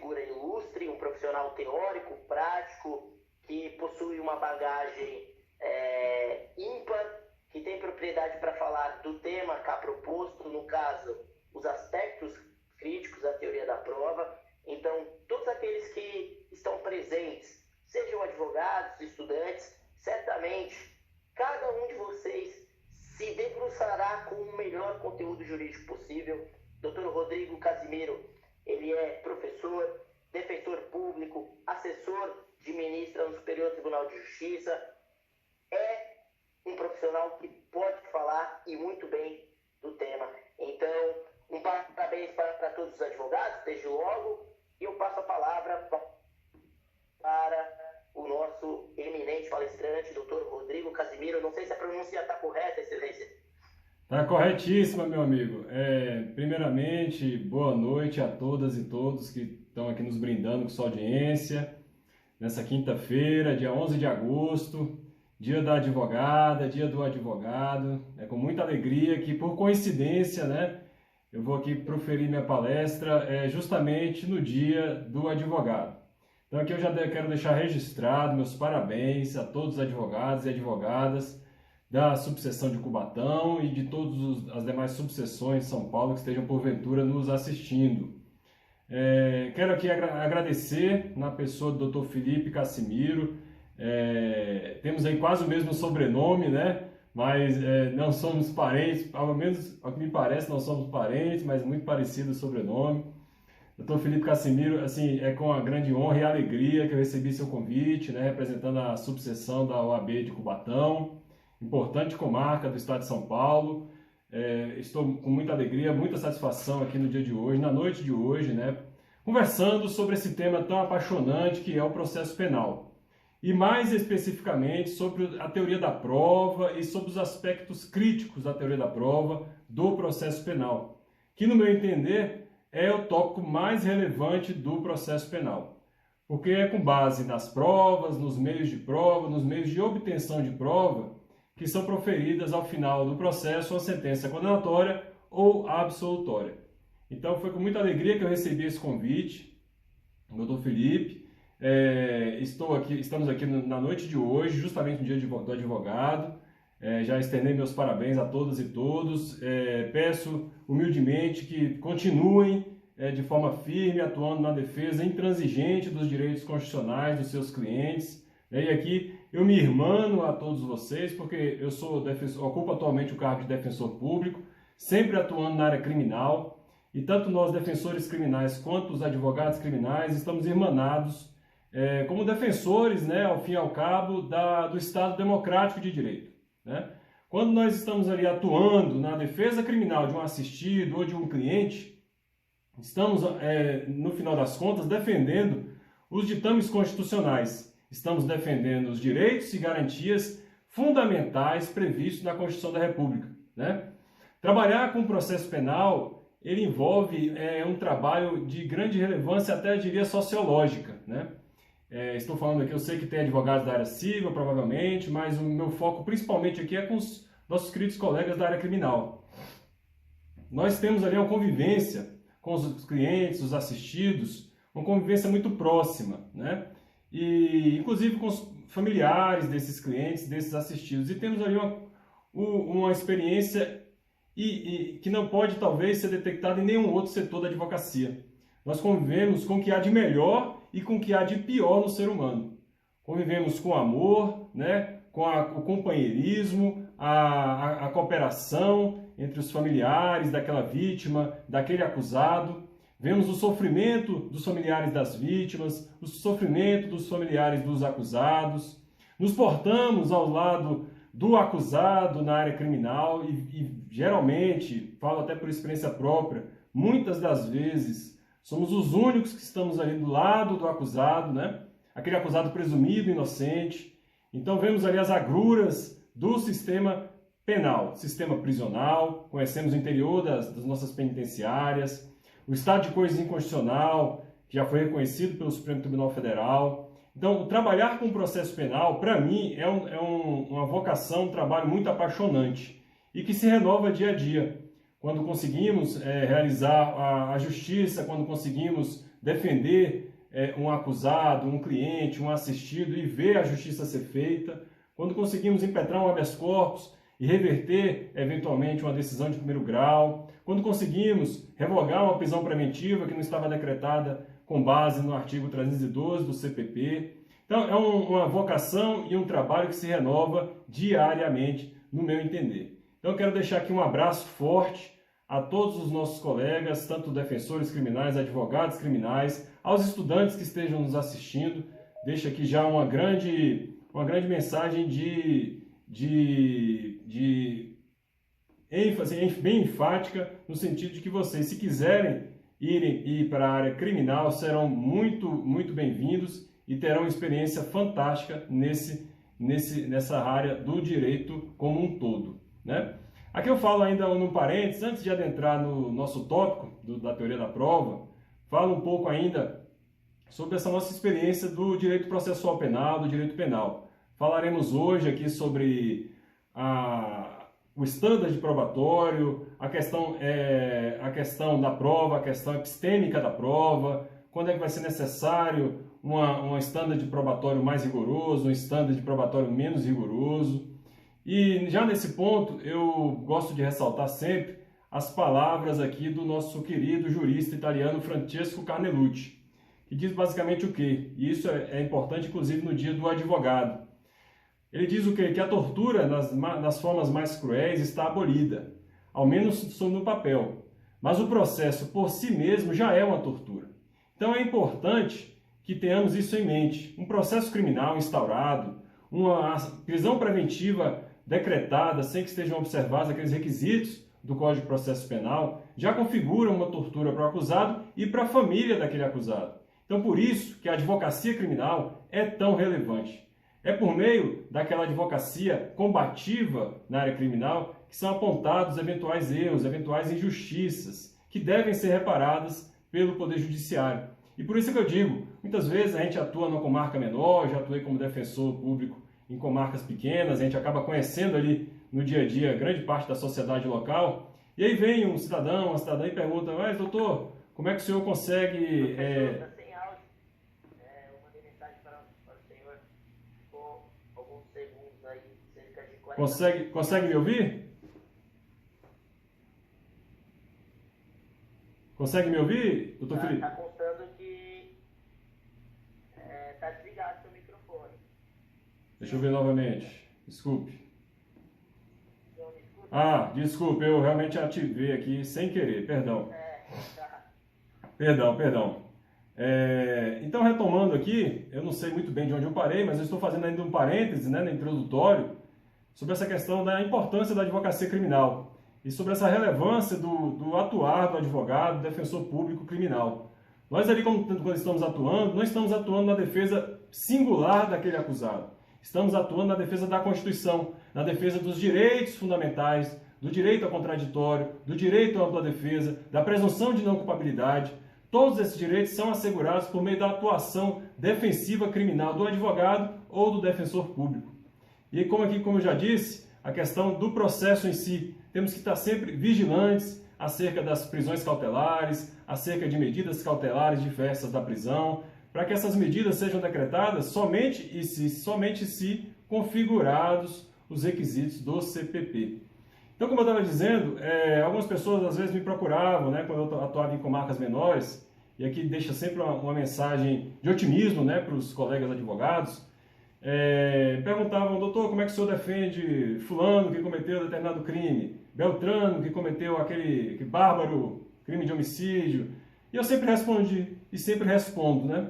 figura ilustre, um profissional teórico, prático, que possui uma bagagem ímpar, que tem propriedade para falar do tema cá proposto, no caso, os aspectos críticos da teoria da prova. Então, todos aqueles que estão presentes, sejam advogados, estudantes, certamente cada um de vocês se debruçará com o melhor conteúdo jurídico possível. Dr. Rodrigo Casimiro, ele é professor, defensor público, assessor de ministra no Superior Tribunal de Justiça, é um profissional que pode falar e muito bem do tema. Então, um parabéns para todos os advogados, desde logo, e eu passo a palavra para o nosso eminente palestrante, Dr. Rodrigo Casimiro. Não sei se a pronúncia está correta, Excelência. Está corretíssima, meu amigo. Primeiramente, boa noite a todas e todos que estão aqui nos brindando com sua audiência. Nessa quinta-feira, dia 11 de agosto, dia da advogada, dia do advogado. É com muita alegria que, por coincidência, né, eu vou aqui proferir minha palestra justamente no dia do advogado. Então aqui eu já quero deixar registrado meus parabéns a todos os advogados e advogadas da subseção de Cubatão e de todas as demais subseções de São Paulo que estejam porventura nos assistindo. Quero aqui agradecer na pessoa do Dr. Felipe Casimiro. Temos aí quase o mesmo sobrenome, né? Mas não somos parentes, pelo menos ao que me parece não somos parentes, mas muito parecido o sobrenome. Dr. Felipe Casimiro, assim, é com a grande honra e alegria que eu recebi seu convite, né, representando a subseção da OAB de Cubatão, importante comarca do estado de São Paulo. Estou com muita alegria, muita satisfação aqui no dia de hoje, na noite de hoje, né, conversando sobre esse tema tão apaixonante que é o processo penal. E mais especificamente sobre a teoria da prova e sobre os aspectos críticos da teoria da prova do processo penal, que no meu entender é o tópico mais relevante do processo penal, porque é com base nas provas, nos meios de prova, nos meios de obtenção de prova, que são proferidas ao final do processo uma sentença condenatória ou absolutória. Então foi com muita alegria que eu recebi esse convite, Dr. Felipe. Estamos aqui na noite de hoje, justamente no dia do advogado. Já externei meus parabéns a todas e todos. Peço humildemente que continuem de forma firme, atuando na defesa intransigente dos direitos constitucionais dos seus clientes. E aqui eu me irmano a todos vocês, porque eu ocupo atualmente o cargo de defensor público, sempre atuando na área criminal. E tanto nós, defensores criminais, quanto os advogados criminais, estamos irmanados como defensores, né, ao fim e ao cabo, do Estado Democrático de Direito, né? Quando nós estamos ali atuando na defesa criminal de um assistido ou de um cliente, estamos, no final das contas, defendendo os ditames constitucionais, estamos defendendo os direitos e garantias fundamentais previstos na Constituição da República, né? Trabalhar com o processo penal, ele envolve um trabalho de grande relevância, até eu diria sociológica, né? Estou falando aqui, eu sei que tem advogados da área civil, provavelmente, mas o meu foco principalmente aqui é com os nossos queridos colegas da área criminal. Nós temos ali uma convivência com os clientes, os assistidos, uma convivência muito próxima, né? E inclusive com os familiares desses clientes, desses assistidos. E temos ali uma experiência que não pode talvez ser detectada em nenhum outro setor da advocacia. Nós convivemos com o que há de melhor e com o que há de pior no ser humano. Convivemos com amor, né? Com o companheirismo, a cooperação entre os familiares daquela vítima, daquele acusado. Vemos o sofrimento dos familiares das vítimas, o sofrimento dos familiares dos acusados. Nos portamos ao lado do acusado na área criminal e geralmente, falo até por experiência própria, muitas das vezes somos os únicos que estamos ali do lado do acusado, né? Aquele acusado presumido inocente. Então vemos ali as agruras do sistema penal, sistema prisional, conhecemos o interior das nossas penitenciárias, o estado de coisas inconstitucional, que já foi reconhecido pelo Supremo Tribunal Federal. Então, trabalhar com o processo penal, para mim, é uma vocação, um trabalho muito apaixonante e que se renova dia a dia. Quando conseguimos realizar a justiça, quando conseguimos defender um acusado, um cliente, um assistido e ver a justiça ser feita, quando conseguimos impetrar um habeas corpus e reverter, eventualmente, uma decisão de primeiro grau, quando conseguimos revogar uma prisão preventiva que não estava decretada com base no artigo 312 do CPP. Então, é uma vocação e um trabalho que se renova diariamente, no meu entender. Então, eu quero deixar aqui um abraço forte a todos os nossos colegas, tanto defensores criminais, advogados criminais, aos estudantes que estejam nos assistindo. Deixo aqui já uma grande mensagem de ênfase bem enfática, no sentido de que vocês, se quiserem ir para a área criminal, serão muito bem-vindos e terão experiência fantástica nessa área do direito como um todo, né? Aqui eu falo ainda num parênteses, antes de adentrar no nosso tópico da teoria da prova, falo um pouco ainda sobre essa nossa experiência do direito processual penal, do direito penal. Falaremos hoje aqui sobre o standard probatório, a questão da prova, a questão epistêmica da prova, quando é que vai ser necessário um standard probatório mais rigoroso, um standard probatório menos rigoroso. E já nesse ponto eu gosto de ressaltar sempre as palavras aqui do nosso querido jurista italiano Francesco Carnelucci, que diz basicamente o quê? E isso é importante, inclusive, no dia do advogado. Ele diz o quê? Que a tortura, nas formas mais cruéis, está abolida, ao menos no papel. Mas o processo por si mesmo já é uma tortura. Então é importante que tenhamos isso em mente. Um processo criminal instaurado, uma prisão preventiva decretada sem que estejam observados aqueles requisitos do Código de Processo Penal, já configura uma tortura para o acusado e para a família daquele acusado. Então, por isso que a advocacia criminal é tão relevante. É por meio daquela advocacia combativa na área criminal que são apontados eventuais erros, eventuais injustiças, que devem ser reparadas pelo Poder Judiciário. E por isso que eu digo, muitas vezes a gente atua numa comarca menor, já atuei como defensor público em comarcas pequenas, a gente acaba conhecendo ali no dia a dia grande parte da sociedade local, e aí vem um cidadão, uma cidadã e pergunta: mas doutor, como é que o senhor consegue... Está sem áudio. Eu mandei mensagem para o senhor, ficou alguns segundos aí, cerca de 40 consegue me ouvir? Consegue me ouvir, doutor Felipe? Está constando que está desligado seu microfone. Deixa eu ver novamente. Desculpe. Não, Desculpe, eu realmente ativei aqui sem querer, perdão. Perdão. Então, retomando aqui, eu não sei muito bem de onde eu parei, mas eu estou fazendo ainda um parêntese, né, no introdutório, sobre essa questão da importância da advocacia criminal e sobre essa relevância do atuar do advogado, do defensor público criminal. Nós ali, quando estamos atuando, não estamos atuando na defesa singular daquele acusado. Estamos atuando na defesa da Constituição, na defesa dos direitos fundamentais, do direito ao contraditório, do direito à ampla defesa, da presunção de não culpabilidade. Todos esses direitos são assegurados por meio da atuação defensiva criminal do advogado ou do defensor público. E como eu já disse, a questão do processo em si, temos que estar sempre vigilantes acerca das prisões cautelares, acerca de medidas cautelares diversas da prisão, para que essas medidas sejam decretadas somente se configurados os requisitos do CPP. Então, como eu estava dizendo, algumas pessoas às vezes me procuravam, né, quando eu atuava em comarcas menores, e aqui deixa sempre uma mensagem de otimismo, né, para os colegas advogados, perguntavam: doutor, como é que o senhor defende fulano que cometeu determinado crime, Beltrano que cometeu aquele bárbaro crime de homicídio? E eu sempre respondi, e sempre respondo, né?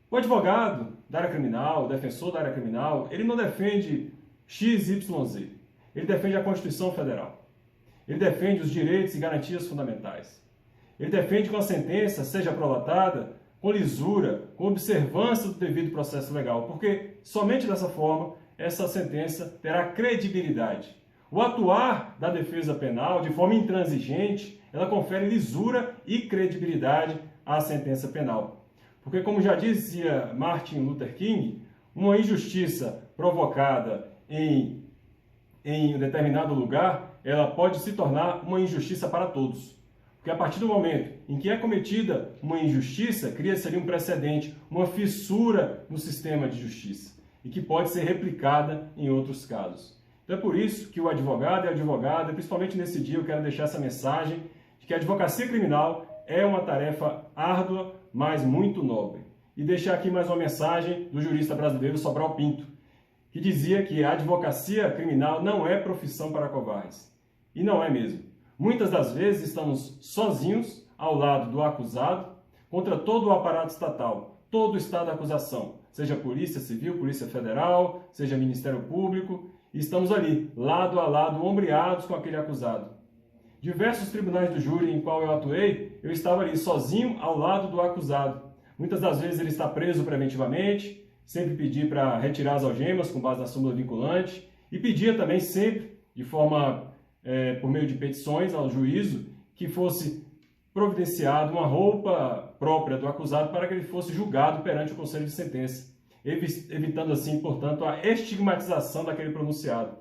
O advogado da área criminal, o defensor da área criminal, ele não defende XYZ. Ele defende a Constituição Federal. Ele defende os direitos e garantias fundamentais. Ele defende que uma sentença seja prolatada com lisura, com observância do devido processo legal, porque somente dessa forma essa sentença terá credibilidade. O atuar da defesa penal de forma intransigente, ela confere lisura e credibilidade à sentença penal. Porque, como já dizia Martin Luther King, uma injustiça provocada em um determinado lugar, ela pode se tornar uma injustiça para todos. Porque a partir do momento em que é cometida uma injustiça, cria-se ali um precedente, uma fissura no sistema de justiça, e que pode ser replicada em outros casos. Então é por isso que o advogado e a advogada, principalmente nesse dia, eu quero deixar essa mensagem de que a advocacia criminal é uma tarefa árdua, mas muito nobre. E deixar aqui mais uma mensagem do jurista brasileiro Sobral Pinto, que dizia que a advocacia criminal não é profissão para covardes. E não é mesmo. Muitas das vezes estamos sozinhos ao lado do acusado contra todo o aparato estatal, todo o estado de acusação, seja Polícia Civil, Polícia Federal, seja Ministério Público, e estamos ali, lado a lado, ombreados com aquele acusado. Diversos tribunais do júri em qual eu atuei, eu estava ali sozinho ao lado do acusado. Muitas das vezes ele está preso preventivamente, sempre pedi para retirar as algemas com base na súmula vinculante, e pedia também sempre, de forma por meio de petições ao juízo, que fosse providenciado uma roupa própria do acusado para que ele fosse julgado perante o conselho de sentença, evitando assim, portanto, a estigmatização daquele pronunciado.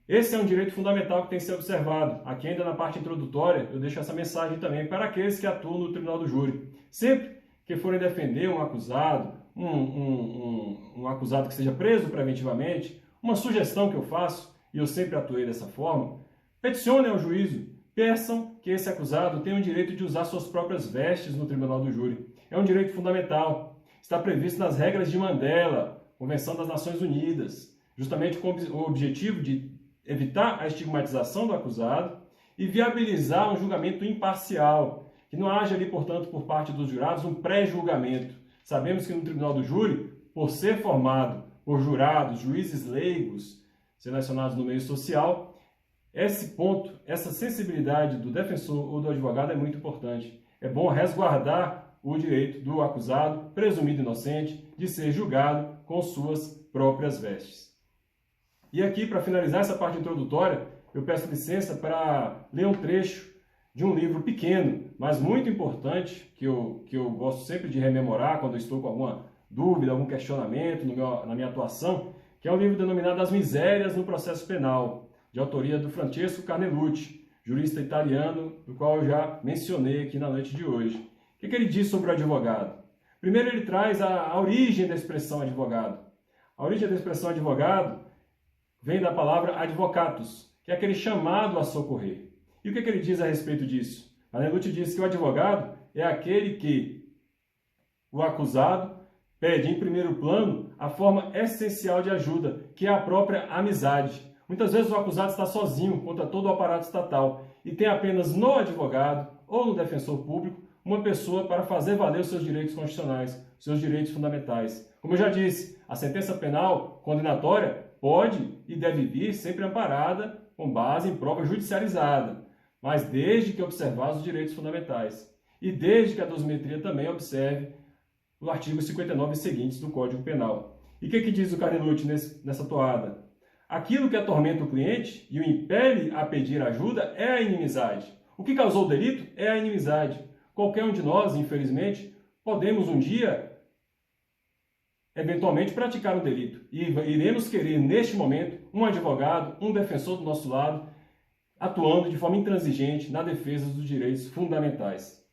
Esse é um direito fundamental que tem que ser observado. Aqui ainda na parte introdutória, eu deixo essa mensagem também para aqueles que atuam no tribunal do júri. Sempre que forem defender um acusado, um acusado que seja preso preventivamente, uma sugestão que eu faço, e eu sempre atuei dessa forma, peticionem ao juízo, peçam que esse acusado tenha o direito de usar suas próprias vestes no tribunal do júri. É um direito fundamental. Está previsto nas regras de Mandela, Convenção das Nações Unidas, justamente com o objetivo de evitar a estigmatização do acusado e viabilizar um julgamento imparcial, que não haja ali, portanto, por parte dos jurados, um pré-julgamento. Sabemos que no tribunal do júri, por ser formado por jurados, juízes leigos, selecionados no meio social, esse ponto, essa sensibilidade do defensor ou do advogado é muito importante. É bom resguardar o direito do acusado, presumido inocente, de ser julgado com suas próprias vestes. E aqui, para finalizar essa parte introdutória, eu peço licença para ler um trecho de um livro pequeno, mas muito importante, que eu gosto sempre de rememorar quando eu estou com alguma dúvida, algum questionamento na minha atuação, que é um livro denominado As Misérias no Processo Penal, de autoria do Francesco Carnelucci, jurista italiano, do qual eu já mencionei aqui na noite de hoje. O que ele diz sobre o advogado? Primeiro ele traz a origem da expressão advogado. A origem da expressão advogado vem da palavra advocatus, que é aquele chamado a socorrer. E o que ele diz a respeito disso? Carnelucci diz que o advogado é aquele que o acusado pede em primeiro plano a forma essencial de ajuda, que é a própria amizade. Muitas vezes o acusado está sozinho contra todo o aparato estatal e tem apenas no advogado ou no defensor público uma pessoa para fazer valer os seus direitos constitucionais, os seus direitos fundamentais. Como eu já disse, a sentença penal condenatória pode e deve vir sempre amparada com base em prova judicializada, mas desde que observar os direitos fundamentais e desde que a dosimetria também observe o artigo 59 e seguintes do Código Penal. E o que diz o Carnelucci nessa toada? Aquilo que atormenta o cliente e o impele a pedir ajuda é a inimizade. O que causou o delito é a inimizade. Qualquer um de nós, infelizmente, podemos um dia, eventualmente, praticar um delito. E iremos querer, neste momento, um advogado, um defensor do nosso lado, atuando de forma intransigente na defesa dos direitos fundamentais.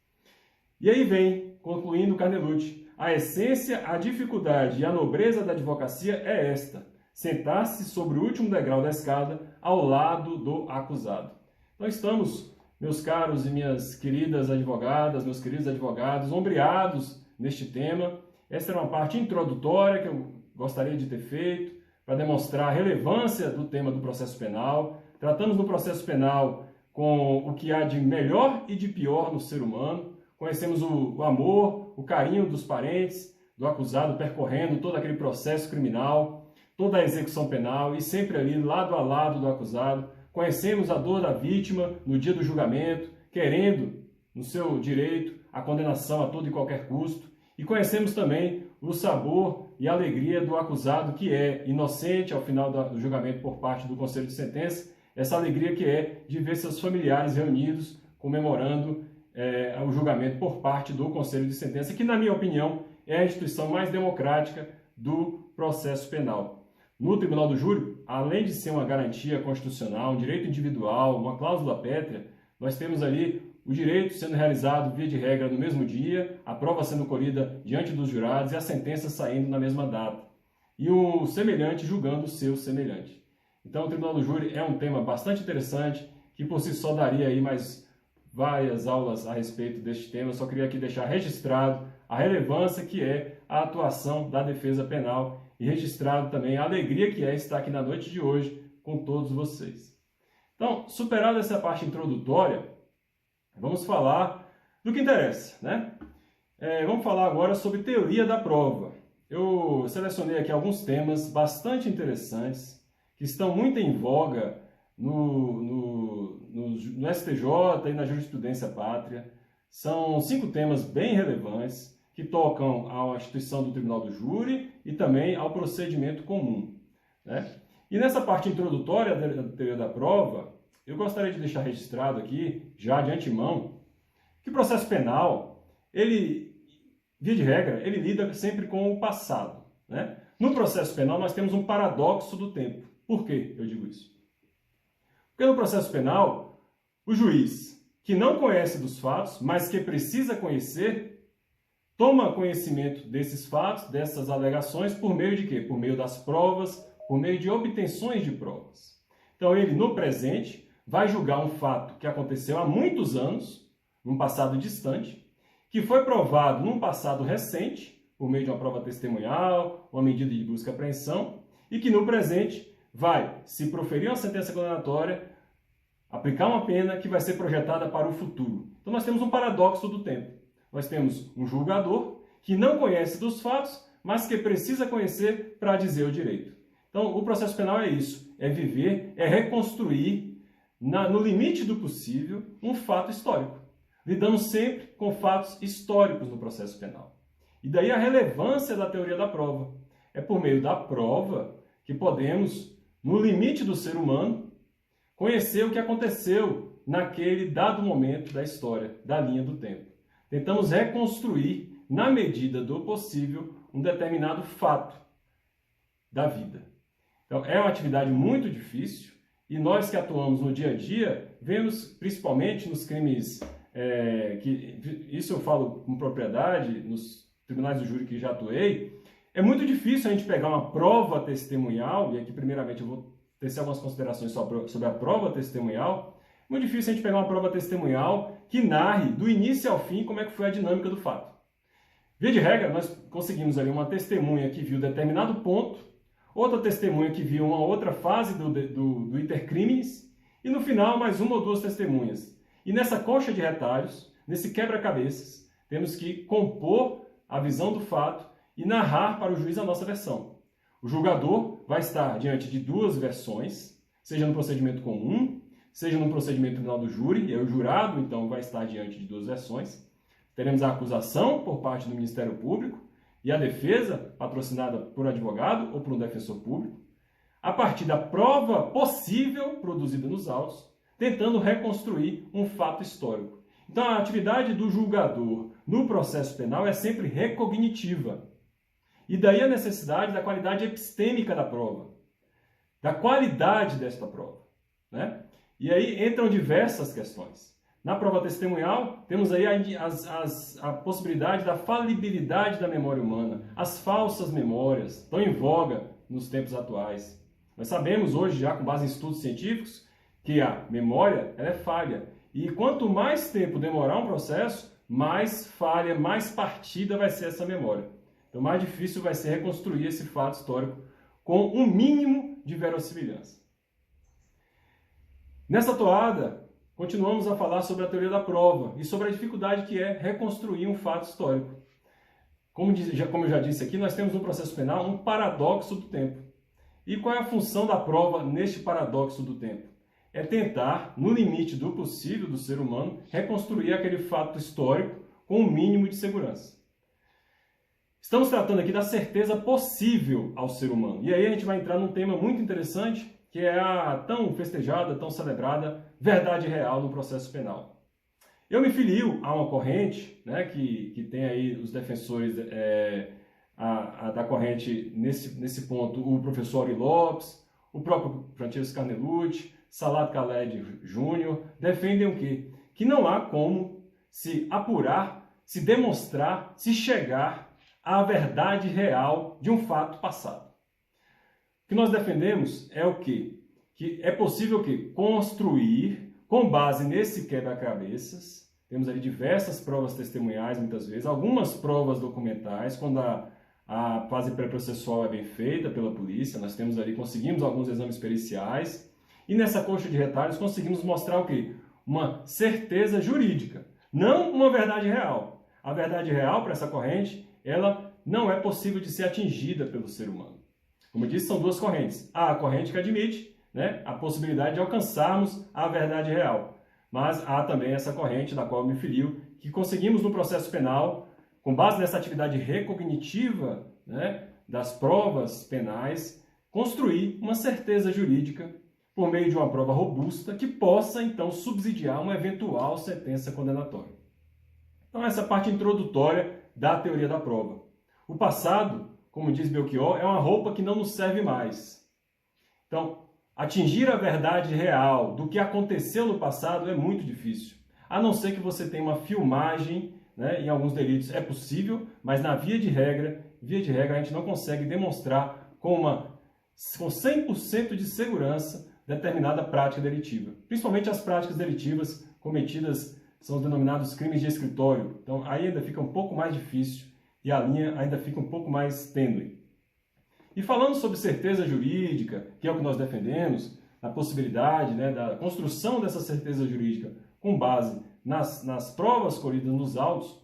E aí vem, concluindo Carnelucci, a essência, a dificuldade e a nobreza da advocacia é esta: sentar-se sobre o último degrau da escada ao lado do acusado. Então estamos, meus caros e minhas queridas advogadas, meus queridos advogados, ombreados neste tema. Esta era uma parte introdutória que eu gostaria de ter feito para demonstrar a relevância do tema do processo penal. Tratamos no processo penal com o que há de melhor e de pior no ser humano. Conhecemos o amor, o carinho dos parentes, do acusado percorrendo todo aquele processo criminal, toda a execução penal e sempre ali lado a lado do acusado. Conhecemos a dor da vítima no dia do julgamento, querendo, no seu direito, a condenação a todo e qualquer custo. E conhecemos também o sabor e a alegria do acusado que é inocente ao final do julgamento por parte do Conselho de Sentença, essa alegria que é de ver seus familiares reunidos comemorando o julgamento por parte do Conselho de Sentença, que, na minha opinião, é a instituição mais democrática do processo penal. No Tribunal do Júri, além de ser uma garantia constitucional, um direito individual, uma cláusula pétrea, nós temos ali o direito sendo realizado, via de regra, no mesmo dia, a prova sendo colhida diante dos jurados e a sentença saindo na mesma data. E o semelhante julgando o seu semelhante. Então, o Tribunal do Júri é um tema bastante interessante, que por si só daria aí mais várias aulas a respeito deste tema. Eu só queria aqui deixar registrado a relevância que é a atuação da defesa penal e registrado também a alegria que é estar aqui na noite de hoje com todos vocês. Então, superada essa parte introdutória, vamos falar do que interessa, né? Vamos falar agora sobre teoria da prova. Eu selecionei aqui alguns temas bastante interessantes, que estão muito em voga no STJ e na jurisprudência pátria. São 5 temas bem relevantes que tocam à instituição do Tribunal do Júri e também ao procedimento comum, né? E nessa parte introdutória da teoria da prova, eu gostaria de deixar registrado aqui, já de antemão, que o processo penal, ele, via de regra, ele lida sempre com o passado, né? No processo penal, nós temos um paradoxo do tempo. Por que eu digo isso? Porque no processo penal, o juiz, que não conhece dos fatos, mas que precisa conhecer, toma conhecimento desses fatos, dessas alegações, por meio de quê? Por meio das provas, por meio de obtenções de provas. Então, ele, no presente, vai julgar um fato que aconteceu há muitos anos, num passado distante, que foi provado num passado recente, por meio de uma prova testemunhal, uma medida de busca e apreensão, e que no presente vai se proferir uma sentença condenatória, aplicar uma pena que vai ser projetada para o futuro. Então nós temos um paradoxo do tempo. Nós temos um julgador que não conhece dos fatos, mas que precisa conhecer para dizer o direito. Então o processo penal é isso, é viver, é reconstruir, no limite do possível, um fato histórico. Lidamos sempre com fatos históricos no processo penal. E daí a relevância da teoria da prova. É por meio da prova que podemos, no limite do ser humano, conhecer o que aconteceu naquele dado momento da história, da linha do tempo. Tentamos reconstruir, na medida do possível, um determinado fato da vida. Então, é uma atividade muito difícil e nós que atuamos no dia a dia, vemos principalmente nos crimes, isso eu falo com propriedade, nos tribunais do júri que já atuei, é muito difícil a gente pegar uma prova testemunhal, e aqui primeiramente eu vou tecer algumas considerações sobre a prova testemunhal. É muito difícil a gente pegar uma prova testemunhal que narre do início ao fim como é que foi a dinâmica do fato. Via de regra, nós conseguimos ali uma testemunha que viu determinado ponto, outra testemunha que viu uma outra fase do intercrimes, e no final mais uma ou duas testemunhas. E nessa coxa de retalhos, nesse quebra-cabeças, temos que compor a visão do fato e narrar para o juiz a nossa versão. O julgador vai estar diante de duas versões, seja no procedimento comum, seja no procedimento tribunal do júri, e aí o jurado, então, vai estar diante de duas versões. Teremos a acusação por parte do Ministério Público e a defesa, patrocinada por advogado ou por um defensor público, a partir da prova possível produzida nos autos, tentando reconstruir um fato histórico. Então, a atividade do julgador no processo penal é sempre recognitiva. E daí a necessidade da qualidade epistêmica da prova, da qualidade desta prova, né? E aí entram diversas questões. Na prova testemunhal, temos aí a possibilidade da falibilidade da memória humana, as falsas memórias, estão em voga nos tempos atuais. Nós sabemos hoje, já com base em estudos científicos, que a memória ela é falha. E quanto mais tempo demorar um processo, mais falha, mais partida vai ser essa memória. Então, mais difícil vai ser reconstruir esse fato histórico com um mínimo de verossimilhança. Nessa toada, continuamos a falar sobre a teoria da prova e sobre a dificuldade que é reconstruir um fato histórico. Como eu já disse aqui, nós temos no processo penal um paradoxo do tempo. E qual é a função da prova neste paradoxo do tempo? É tentar, no limite do possível do ser humano, reconstruir aquele fato histórico com um mínimo de segurança. Estamos tratando aqui da certeza possível ao ser humano. E aí a gente vai entrar num tema muito interessante, que é a tão festejada, tão celebrada verdade real no processo penal. Eu me filio a uma corrente, né, que tem aí os defensores da corrente nesse ponto, o professor Ari Lopes, o próprio Francesco Carnelucci, Salat Khaled Júnior, defendem o quê? que não há como se apurar, se demonstrar, se chegar à verdade real de um fato passado. O que nós defendemos é o quê? Que é possível que construir, com base nesse quebra-cabeças, temos ali diversas provas testemunhais, muitas vezes, algumas provas documentais, quando a fase pré-processual é bem feita pela polícia, nós temos ali, conseguimos alguns exames periciais, e nessa coxa de retalhos conseguimos mostrar o quê? Uma certeza jurídica, não uma verdade real. A verdade real para essa corrente, ela não é possível de ser atingida pelo ser humano. Como eu disse, são duas correntes. Há a corrente que admite, né, a possibilidade de alcançarmos a verdade real. Mas há também essa corrente da qual eu me filio, que conseguimos no processo penal, com base nessa atividade recognitiva, né, das provas penais, construir uma certeza jurídica por meio de uma prova robusta que possa, então, subsidiar uma eventual sentença condenatória. Então, essa é a parte introdutória da teoria da prova. O passado, como diz Belchior, é uma roupa que não nos serve mais. Então, atingir a verdade real do que aconteceu no passado é muito difícil. A não ser que você tenha uma filmagem, né, em alguns delitos é possível, mas na via de regra a gente não consegue demonstrar com 100% de segurança determinada prática delitiva. Principalmente as práticas delitivas cometidas são os denominados crimes de escritório. Então aí ainda fica um pouco mais difícil e a linha ainda fica um pouco mais tênue. E falando sobre certeza jurídica, que é o que nós defendemos, a possibilidade, né, da construção dessa certeza jurídica com base nas provas colhidas nos autos,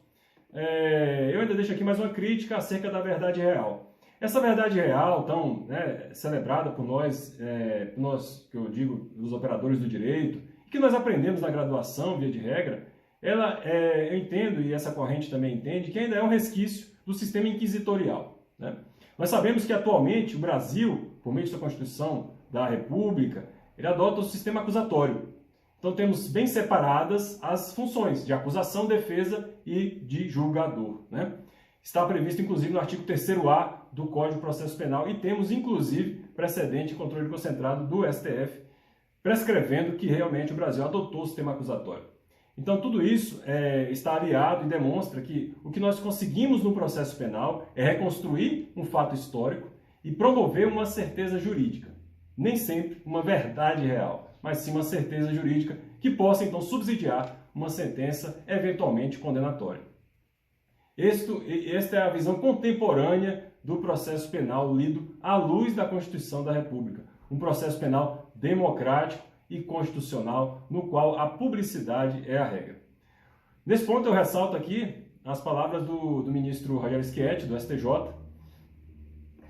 eu ainda deixo aqui mais uma crítica acerca da verdade real. Essa verdade real, tão, né, celebrada por nós, que eu digo, os operadores do direito, que nós aprendemos na graduação, via de regra, eu entendo, e essa corrente também entende, que ainda é um resquício do sistema inquisitorial, né? Nós sabemos que atualmente o Brasil, por meio da Constituição da República, ele adota o sistema acusatório. Então temos bem separadas as funções de acusação, defesa e de julgador, né? Está previsto inclusive no artigo 3º-A do Código de Processo Penal e temos inclusive precedente de controle concentrado do STF prescrevendo que realmente o Brasil adotou o sistema acusatório. Então tudo isso está aliado e demonstra que o que nós conseguimos no processo penal é reconstruir um fato histórico e promover uma certeza jurídica. Nem sempre uma verdade real, mas sim uma certeza jurídica que possa então subsidiar uma sentença eventualmente condenatória. Esta é a visão contemporânea do processo penal lido à luz da Constituição da República. Um processo penal democrático e constitucional, no qual a publicidade é a regra. Nesse ponto eu ressalto aqui as palavras do ministro Rogério Schietti, do STJ,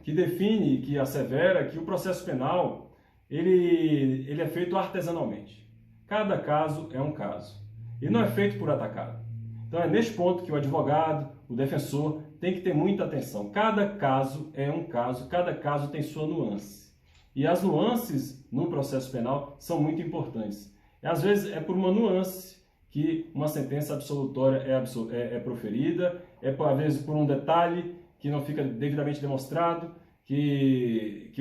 que define, que assevera que o processo penal ele é feito artesanalmente. Cada caso é um caso. Ele não é feito por atacado. Então é neste ponto que o advogado, o defensor, tem que ter muita atenção. Cada caso é um caso, cada caso tem sua nuance. E as nuances no processo penal são muito importantes. E, às vezes é por uma nuance que uma sentença absolutória é proferida, às vezes por um detalhe que não fica devidamente demonstrado, que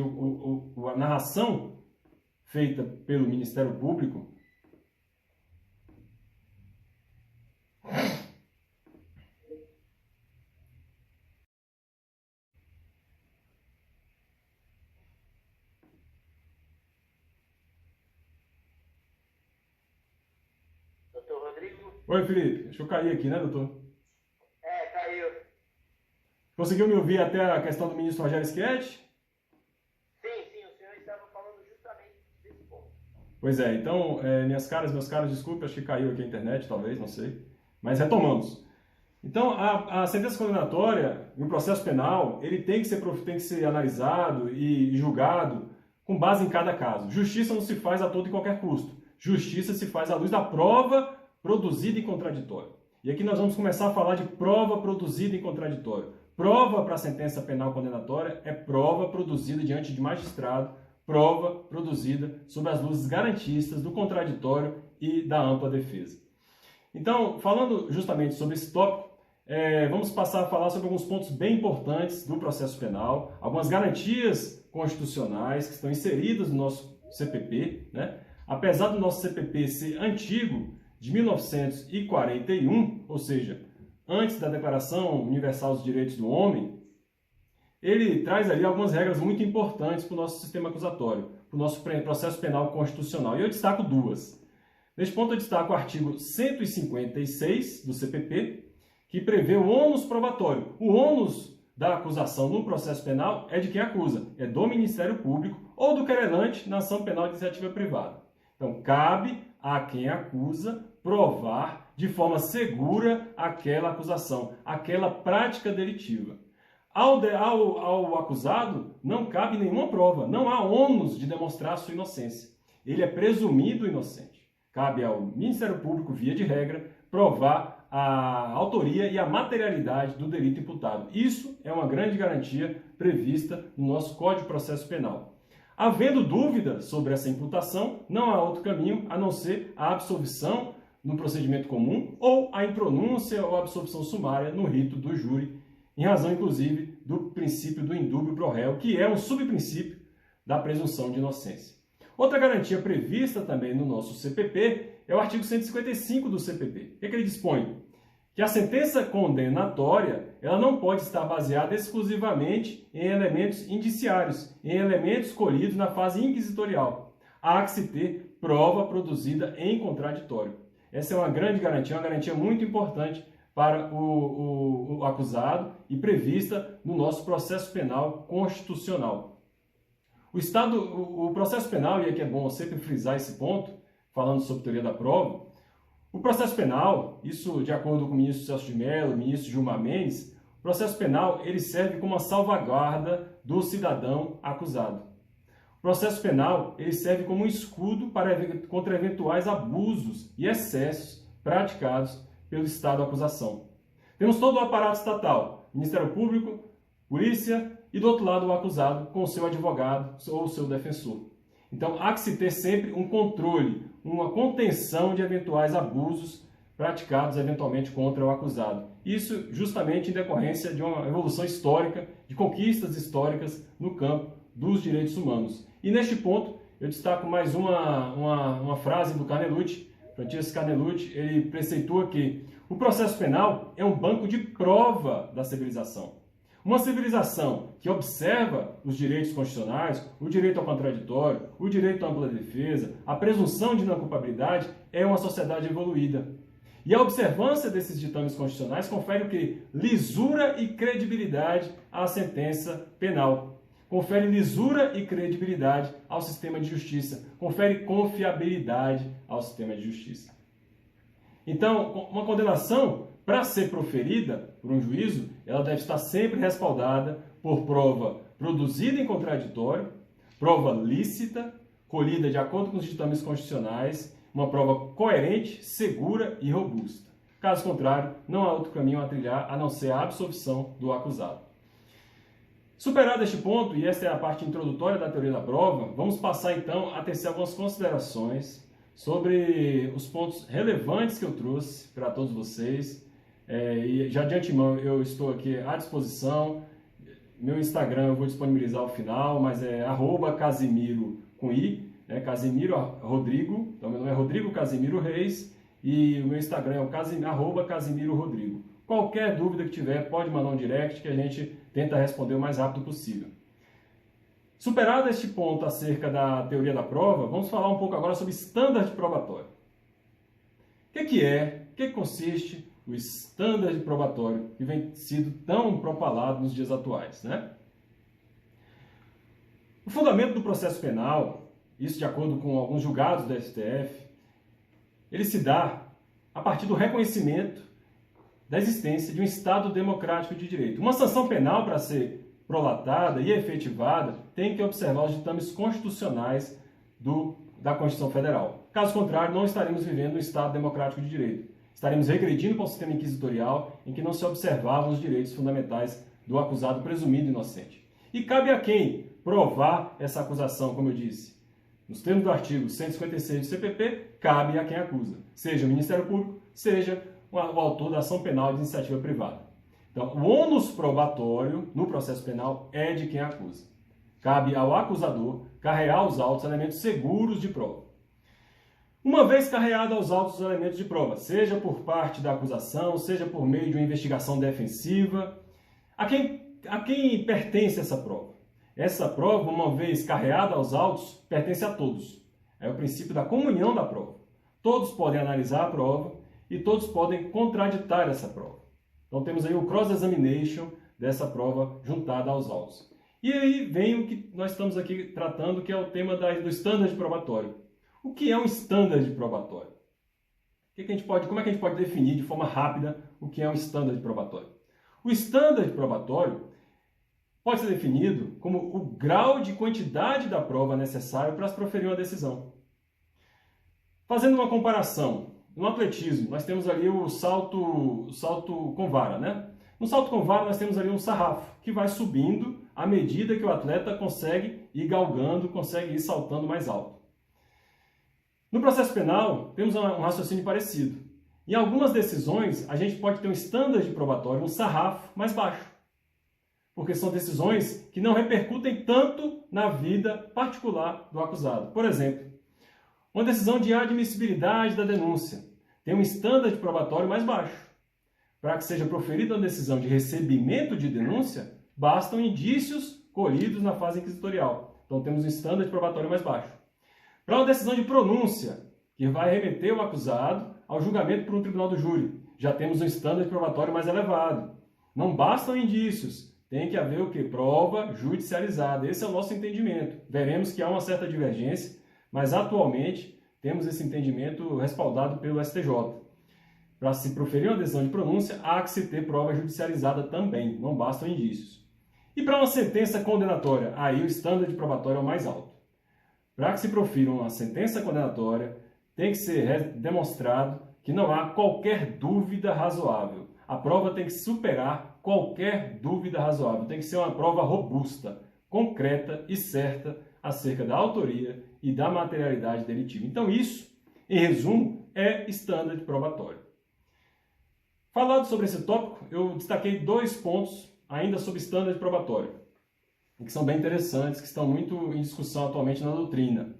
a narração feita pelo Ministério Público Oi, Felipe. Deixa eu cair aqui, né, doutor? Caiu. Conseguiu me ouvir até a questão do ministro Rogério Schietti? Sim, o senhor estava falando justamente desse ponto. Pois é, então, meus caros, desculpe, acho que caiu aqui a internet, talvez, não sei. Mas retomamos. Então, a sentença condenatória, no processo penal, ele tem que ser analisado e julgado com base em cada caso. Justiça não se faz a todo e qualquer custo. Justiça se faz à luz da prova produzida em contraditório. E aqui nós vamos começar a falar de prova produzida em contraditório. Prova para a sentença penal condenatória é prova produzida diante de magistrado, prova produzida sob as luzes garantistas do contraditório e da ampla defesa. Então, falando justamente sobre esse tópico, vamos passar a falar sobre alguns pontos bem importantes do processo penal, algumas garantias constitucionais que estão inseridas no nosso CPP, né? Apesar do nosso CPP ser antigo, de 1941, ou seja, antes da Declaração Universal dos Direitos do Homem, ele traz ali algumas regras muito importantes para o nosso sistema acusatório, para o nosso processo penal constitucional. E eu destaco duas. Neste ponto eu destaco o artigo 156 do CPP, que prevê o ônus probatório. O ônus da acusação no processo penal é de quem acusa, é do Ministério Público ou do querelante na ação penal de iniciativa privada. Então, cabe a quem acusa provar de forma segura aquela acusação, aquela prática delitiva. Ao acusado não cabe nenhuma prova, não há ônus de demonstrar sua inocência. Ele é presumido inocente. Cabe ao Ministério Público, via de regra, provar a autoria e a materialidade do delito imputado. Isso é uma grande garantia prevista no nosso Código de Processo Penal. Havendo dúvida sobre essa imputação, não há outro caminho a não ser a absolvição no procedimento comum ou a impronúncia ou a absolvição sumária no rito do júri, em razão, inclusive, do princípio do indúbio pro réu, que é um subprincípio da presunção de inocência. Outra garantia prevista também no nosso CPP é o artigo 155 do CPP. O que ele dispõe? Que a sentença condenatória ela não pode estar baseada exclusivamente em elementos indiciários, em elementos colhidos na fase inquisitorial. Há que se ter prova produzida em contraditório. Essa é uma grande garantia, uma garantia muito importante para o acusado e prevista no nosso processo penal constitucional. O processo penal, e aqui é bom sempre frisar esse ponto, falando sobre teoria da prova, o processo penal, isso de acordo com o ministro Celso de Mello, o ministro Gilmar Mendes, o processo penal ele serve como uma salvaguarda do cidadão acusado. O processo penal ele serve como um escudo contra eventuais abusos e excessos praticados pelo Estado da acusação. Temos todo o aparato estatal, Ministério Público, Polícia e do outro lado o acusado com o seu advogado ou o seu defensor. Então há que se ter sempre um controle, uma contenção de eventuais abusos praticados eventualmente contra o acusado. Isso justamente em decorrência de uma evolução histórica, de conquistas históricas no campo dos direitos humanos. E neste ponto eu destaco mais uma frase do Carnelucci. Francisco Carnelucci, ele preceitua que o processo penal é um banco de prova da civilização. Uma civilização que observa os direitos constitucionais, o direito ao contraditório, o direito à ampla defesa, a presunção de não culpabilidade, é uma sociedade evoluída. E a observância desses ditames constitucionais confere o quê? Lisura e credibilidade à sentença penal. Confere lisura e credibilidade ao sistema de justiça. Confere confiabilidade ao sistema de justiça. Então, uma condenação, para ser proferida por um juízo, ela deve estar sempre respaldada por prova produzida em contraditório, prova lícita, colhida de acordo com os ditames constitucionais, uma prova coerente, segura e robusta. Caso contrário, não há outro caminho a trilhar a não ser a absolvição do acusado. Superado este ponto, e esta é a parte introdutória da teoria da prova, vamos passar então a tecer algumas considerações sobre os pontos relevantes que eu trouxe para todos vocês. E já de antemão eu estou aqui à disposição. Meu Instagram eu vou disponibilizar ao final, mas é @Casimiro com I, Casimiro Rodrigo. Então meu nome é Rodrigo Casimiro Reis e o meu Instagram é o @Casimiro Rodrigo. Qualquer dúvida que tiver, pode mandar um direct que a gente tenta responder o mais rápido possível. Superado este ponto acerca da teoria da prova, vamos falar um pouco agora sobre standard probatório. O que consiste o standard probatório que vem sido tão propalado nos dias atuais, né? O fundamento do processo penal, isso de acordo com alguns julgados da STF, ele se dá a partir do reconhecimento da existência de um Estado democrático de direito. Uma sanção penal, para ser prolatada e efetivada, tem que observar os ditames constitucionais da Constituição Federal. Caso contrário, não estaremos vivendo um Estado democrático de direito. Estaremos regredindo para um sistema inquisitorial em que não se observavam os direitos fundamentais do acusado presumido inocente. E cabe a quem provar essa acusação, como eu disse? Nos termos do artigo 156 do CPP, cabe a quem acusa, seja o Ministério Público, seja o autor da ação penal de iniciativa privada. Então, o ônus probatório no processo penal é de quem acusa. Cabe ao acusador carregar os autos elementos seguros de prova. Uma vez carreado aos autos os elementos de prova, seja por parte da acusação, seja por meio de uma investigação defensiva, a quem pertence essa prova? Essa prova, uma vez carreada aos autos, pertence a todos. É o princípio da comunhão da prova. Todos podem analisar a prova e todos podem contraditar essa prova. Então temos aí o cross-examination dessa prova juntada aos autos. E aí vem o que nós estamos aqui tratando, que é o tema do standard probatório. O que é um standard probatório? Como é que a gente pode definir de forma rápida o que é um standard probatório? O standard probatório pode ser definido como o grau de quantidade da prova necessário para se proferir uma decisão. Fazendo uma comparação, no atletismo nós temos ali o salto com vara, né? No salto com vara nós temos ali um sarrafo que vai subindo à medida que o atleta consegue ir galgando, consegue ir saltando mais alto. No processo penal, temos um raciocínio parecido. Em algumas decisões, a gente pode ter um standard probatório, um sarrafo mais baixo, porque são decisões que não repercutem tanto na vida particular do acusado. Por exemplo, uma decisão de admissibilidade da denúncia tem um standard probatório mais baixo. Para que seja proferida uma decisão de recebimento de denúncia, bastam indícios colhidos na fase inquisitorial. Então temos um standard probatório mais baixo. Para uma decisão de pronúncia, que vai remeter o acusado ao julgamento por um tribunal do júri, já temos um standard probatório mais elevado. Não bastam indícios, tem que haver o quê? Prova judicializada. Esse é o nosso entendimento. Veremos que há uma certa divergência, mas atualmente temos esse entendimento respaldado pelo STJ. Para se proferir uma decisão de pronúncia, há que se ter prova judicializada também, não bastam indícios. E para uma sentença condenatória, aí o standard probatório é o mais alto. Para que se profira uma sentença condenatória, tem que ser demonstrado que não há qualquer dúvida razoável. A prova tem que superar qualquer dúvida razoável. Tem que ser uma prova robusta, concreta e certa acerca da autoria e da materialidade delitiva. Então isso, em resumo, é standard probatório. Falado sobre esse tópico, eu destaquei 2 pontos ainda sobre standard probatório, que são bem interessantes, que estão muito em discussão atualmente na doutrina.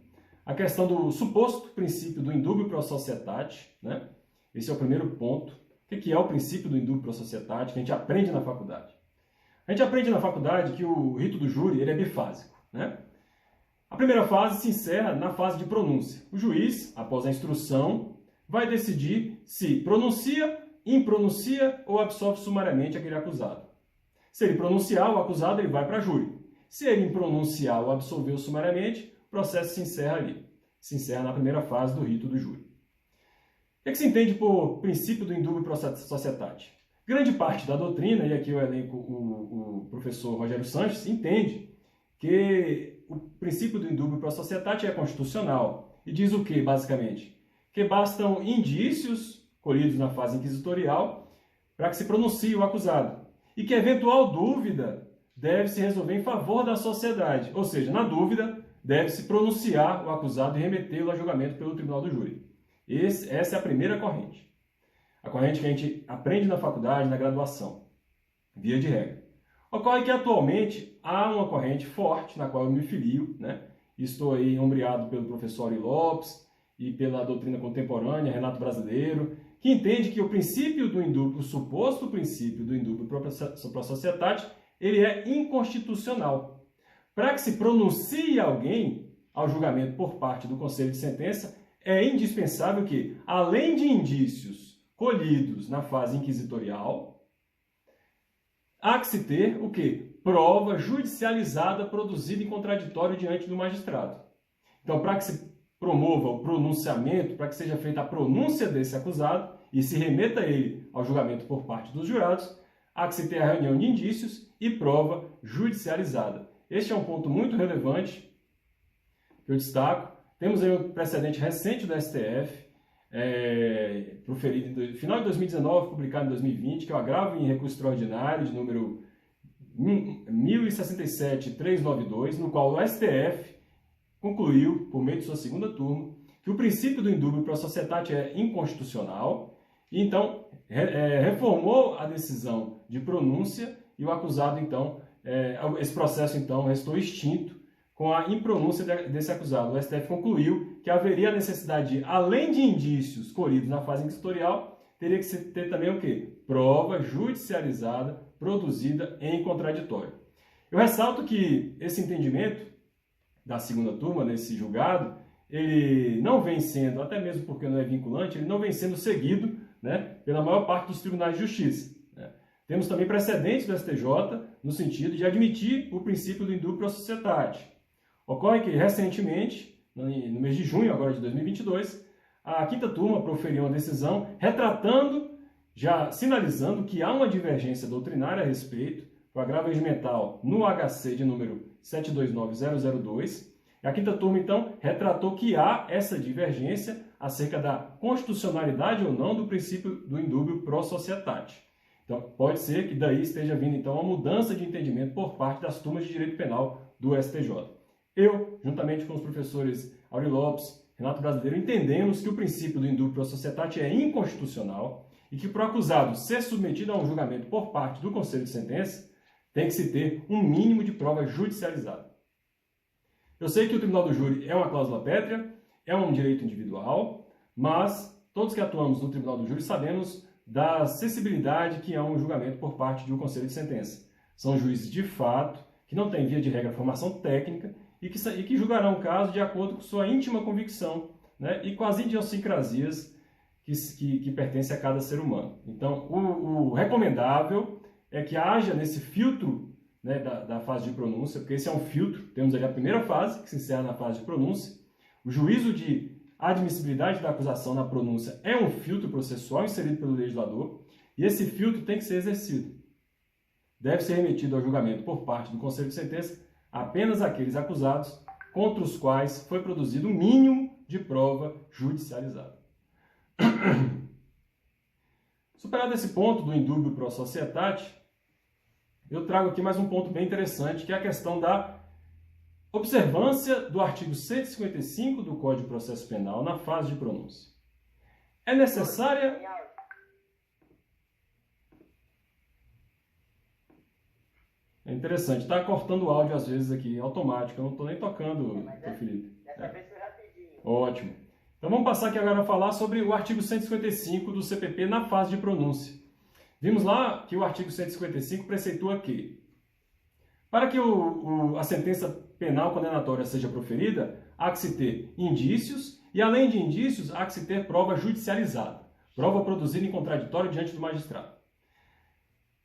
A questão do suposto princípio do indubio pro societate, né? Esse é o primeiro ponto. O que é o princípio do indubio pro societate, que a gente aprende na faculdade? A gente aprende na faculdade que o rito do júri ele é bifásico, né? A primeira fase se encerra na fase de pronúncia. O juiz, após a instrução, vai decidir se pronuncia, impronuncia ou absolve sumariamente aquele acusado. Se ele pronunciar, o acusado ele vai para júri. Se ele impronunciar ou absolver sumariamente, o processo se encerra ali. Se encerra na primeira fase do rito do júri. O que se entende por princípio do indubio pro societate? Grande parte da doutrina, e aqui eu elenco o professor Rogério Sanches, entende que o princípio do indubio pro societate é constitucional. E diz o que, basicamente? Que bastam indícios colhidos na fase inquisitorial para que se pronuncie o acusado. E que eventual dúvida deve se resolver em favor da sociedade. Ou seja, na dúvida, deve-se pronunciar o acusado e remetê-lo a julgamento pelo tribunal do júri. Essa é a primeira corrente. A corrente que a gente aprende na faculdade, na graduação, via de regra. Ocorre que atualmente há uma corrente forte na qual eu me filio, né? Estou aí ombreado pelo professor Ari Lopes e pela doutrina contemporânea, Renato Brasileiro, que entende que o princípio do indubio, o suposto princípio do indubio pro societate, ele é inconstitucional. Para que se pronuncie alguém ao julgamento por parte do Conselho de Sentença, é indispensável que, além de indícios colhidos na fase inquisitorial, há que se ter o quê? Prova judicializada produzida em contraditório diante do magistrado. Então, para que se promova o pronunciamento, para que seja feita a pronúncia desse acusado e se remeta ele ao julgamento por parte dos jurados, há que se ter a reunião de indícios e prova judicializada. Este é um ponto muito relevante que eu destaco. Temos aí um precedente recente do STF, proferido no final de 2019, publicado em 2020, que é o agravo em recurso extraordinário de número 1067-392, no qual o STF concluiu, por meio de sua segunda turma, que o princípio do indubio pro societate é inconstitucional e, então, reformou a decisão de pronúncia e o acusado, então, esse processo, então, restou extinto com a impronúncia desse acusado. O STF concluiu que haveria a necessidade de, além de indícios colhidos na fase inquisitorial, teria que ter também o quê? Prova judicializada produzida em contraditório. Eu ressalto que esse entendimento da segunda turma, nesse julgado, ele não vem sendo, até mesmo porque não é vinculante, ele não vem sendo seguido, né, pela maior parte dos tribunais de justiça. Né? Temos também precedentes do STJ no sentido de admitir o princípio do indubio pro societate. Ocorre que, recentemente, no mês de junho agora de 2022, a quinta turma proferiu uma decisão retratando, já sinalizando que há uma divergência doutrinária a respeito do agravo regimental no HC de número 729002. A quinta turma, então, retratou que há essa divergência acerca da constitucionalidade ou não do princípio do indubio pro societate. Então, pode ser que daí esteja vindo, então, uma mudança de entendimento por parte das turmas de direito penal do STJ. Eu, juntamente com os professores Auri Lopes, Renato Brasileiro, entendemos que o princípio do indubio pro societate é inconstitucional e que, para o acusado ser submetido a um julgamento por parte do Conselho de Sentença, tem que se ter um mínimo de prova judicializada. Eu sei que o tribunal do júri é uma cláusula pétrea, é um direito individual, mas todos que atuamos no tribunal do júri sabemos da acessibilidade que é um julgamento por parte de um conselho de sentença. São juízes de fato, que não têm via de regra formação técnica e que julgarão o caso de acordo com sua íntima convicção, né, e com as idiosincrasias que pertencem a cada ser humano. Então, o recomendável é que haja nesse filtro, né, da fase de pronúncia, porque esse é um filtro, temos ali a primeira fase, que se encerra na fase de pronúncia. O juízo de admissibilidade da acusação na pronúncia é um filtro processual inserido pelo legislador, e esse filtro tem que ser exercido. Deve ser remetido ao julgamento por parte do Conselho de Sentença apenas aqueles acusados contra os quais foi produzido o mínimo de prova judicializada. Superado esse ponto do indubio pro societate, eu trago aqui mais um ponto bem interessante, que é a questão da observância do artigo 155 do Código de Processo Penal na fase de pronúncia. É necessária... É interessante, está cortando o áudio às vezes aqui, automático, eu não estou nem tocando, Felipe. Dessa vez foi rapidinho. Ótimo. Então vamos passar aqui agora a falar sobre o artigo 155 do CPP na fase de pronúncia. Vimos lá que o artigo 155 preceitua que, para que a sentença penal condenatória seja proferida, há que se ter indícios e, além de indícios, há que se ter prova judicializada, prova produzida em contraditório diante do magistrado.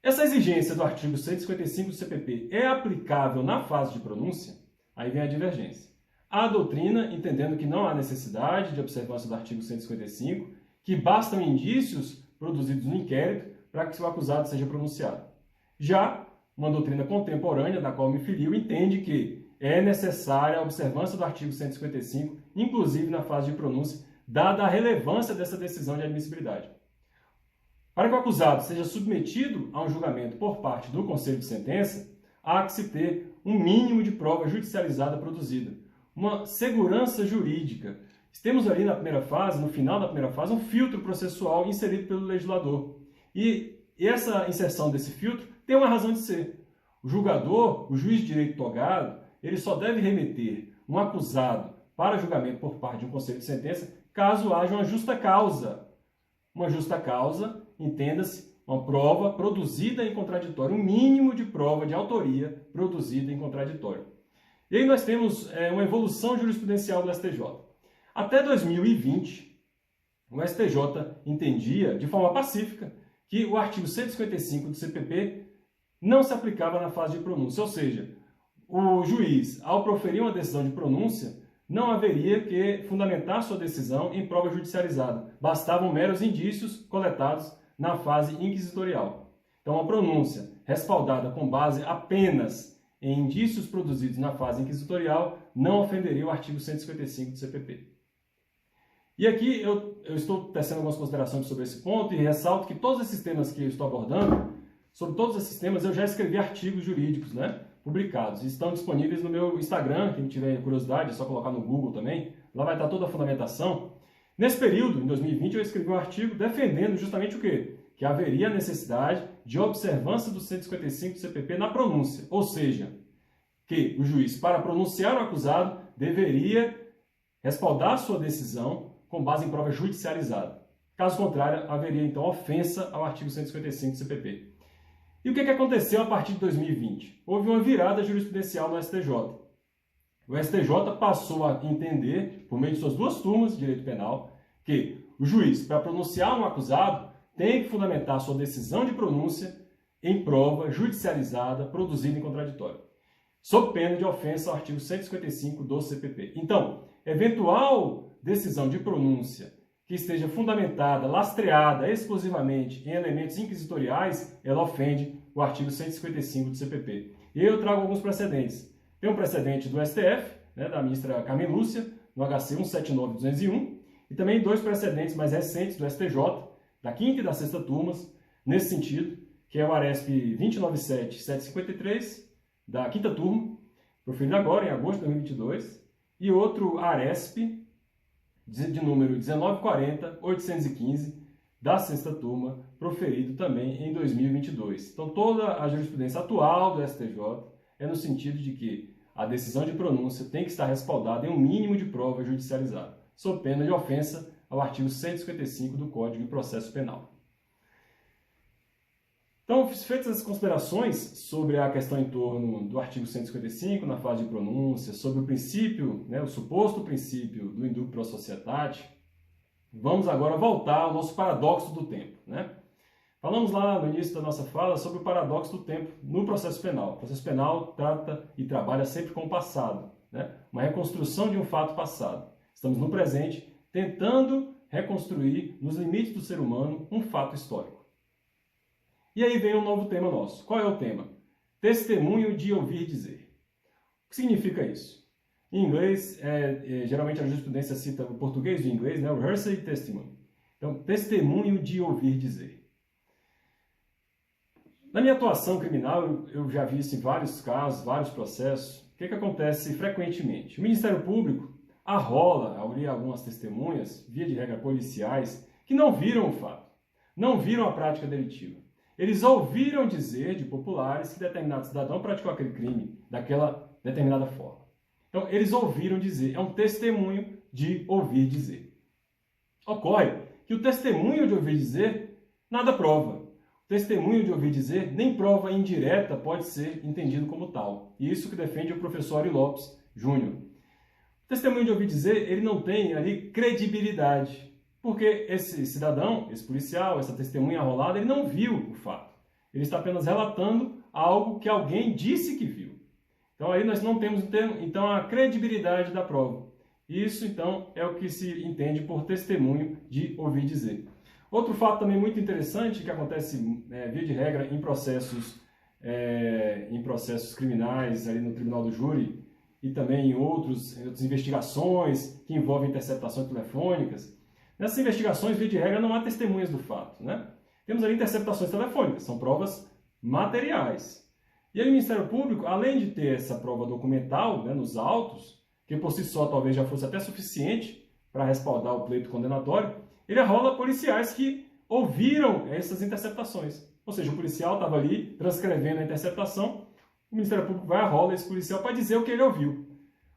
Essa exigência do artigo 155 do CPP é aplicável na fase de pronúncia? Aí vem a divergência. A doutrina, entendendo que não há necessidade de observância do artigo 155, que bastam indícios produzidos no inquérito para que o acusado seja pronunciado. Já uma doutrina contemporânea, da qual me filiu, entende que é necessária a observância do artigo 155, inclusive na fase de pronúncia, dada a relevância dessa decisão de admissibilidade. Para que o acusado seja submetido a um julgamento por parte do Conselho de Sentença, há que se ter um mínimo de prova judicializada produzida, uma segurança jurídica. Temos ali na primeira fase, no final da primeira fase, um filtro processual inserido pelo legislador. E essa inserção desse filtro tem uma razão de ser. O julgador, o juiz de direito togado, ele só deve remeter um acusado para julgamento por parte de um conselho de sentença caso haja uma justa causa. Uma justa causa, entenda-se, uma prova produzida em contraditório, um mínimo de prova de autoria produzida em contraditório. E aí nós temos uma evolução jurisprudencial do STJ. Até 2020, o STJ entendia, de forma pacífica, que o artigo 155 do CPP não se aplicava na fase de pronúncia, ou seja, o juiz, ao proferir uma decisão de pronúncia, não haveria que fundamentar sua decisão em prova judicializada. Bastavam meros indícios coletados na fase inquisitorial. Então, a pronúncia respaldada com base apenas em indícios produzidos na fase inquisitorial não ofenderia o artigo 155 do CPP. E aqui eu estou tecendo algumas considerações sobre esse ponto e ressalto que todos esses temas que eu estou abordando, sobre todos esses temas eu já escrevi artigos jurídicos, né, publicados. Estão disponíveis no meu Instagram, quem tiver curiosidade é só colocar no Google também. Lá vai estar toda a fundamentação. Nesse período, em 2020, eu escrevi um artigo defendendo justamente o quê? Que haveria a necessidade de observância do 155 do CPP na pronúncia. Ou seja, que o juiz, para pronunciar o acusado, deveria respaldar sua decisão com base em prova judicializada. Caso contrário, haveria então ofensa ao artigo 155 do CPP. E o que aconteceu a partir de 2020? Houve uma virada jurisprudencial no STJ. O STJ passou a entender, por meio de suas duas turmas de direito penal, que o juiz, para pronunciar um acusado, tem que fundamentar sua decisão de pronúncia em prova judicializada produzida em contraditório, sob pena de ofensa ao artigo 155 do CPP. Então, eventual decisão de pronúncia que esteja fundamentada, lastreada exclusivamente em elementos inquisitoriais, ela ofende o artigo 155 do CPP. E eu trago alguns precedentes. Tem um precedente do STF, da ministra Carmen Lúcia, no HC 179/201, e também dois precedentes mais recentes do STJ, da 5ª e da 6ª turmas, nesse sentido, que é o ARESP 297/753, da 5ª turma, proferido agora, em agosto de 2022, e outro ARESP, de número 1940/815, da 6ª turma, proferido também em 2022. Então, toda a jurisprudência atual do STJ é no sentido de que a decisão de pronúncia tem que estar respaldada em um mínimo de prova judicializada, sob pena de ofensa ao artigo 155 do Código de Processo Penal. Então, feitas as considerações sobre a questão em torno do artigo 155, na fase de pronúncia, sobre o princípio, o suposto princípio do indubio pro societate, vamos agora voltar ao nosso paradoxo do tempo. Falamos lá no início da nossa fala sobre o paradoxo do tempo no processo penal. O processo penal trata e trabalha sempre com o passado, uma reconstrução de um fato passado. Estamos no presente, tentando reconstruir, nos limites do ser humano, um fato histórico. E aí vem um novo tema nosso. Qual é o tema? Testemunho de ouvir dizer. O que significa isso? Em inglês, geralmente a jurisprudência cita o português e o inglês, o hearsay testimony. Então, testemunho de ouvir dizer. Na minha atuação criminal, eu já vi isso em vários casos, vários processos. O que acontece frequentemente? O Ministério Público arrola algumas testemunhas, via de regra policiais, que não viram o fato, não viram a prática delitiva. Eles ouviram dizer de populares que determinado cidadão praticou aquele crime daquela determinada forma. Então, eles ouviram dizer, é um testemunho de ouvir dizer. Ocorre que o testemunho de ouvir dizer nada prova. O testemunho de ouvir dizer, nem prova indireta pode ser entendido como tal. E isso que defende o professor Ari Lopes Júnior. O testemunho de ouvir dizer, ele não tem ali credibilidade. Porque esse cidadão, esse policial, essa testemunha arrolada, ele não viu o fato. Ele está apenas relatando algo que alguém disse que viu. Então aí nós não temos então a credibilidade da prova. Isso então é o que se entende por testemunho de ouvir dizer. Outro fato também muito interessante que acontece via de regra em processos criminais ali no tribunal do júri e também em outras investigações que envolvem interceptações telefônicas. Nessas investigações, via de regra, não há testemunhas do fato. Temos ali interceptações telefônicas, são provas materiais. E aí o Ministério Público, além de ter essa prova documental nos autos, que por si só talvez já fosse até suficiente para respaldar o pleito condenatório, ele arrola policiais que ouviram essas interceptações. Ou seja, o policial estava ali transcrevendo a interceptação, o Ministério Público vai arrola esse policial para dizer o que ele ouviu.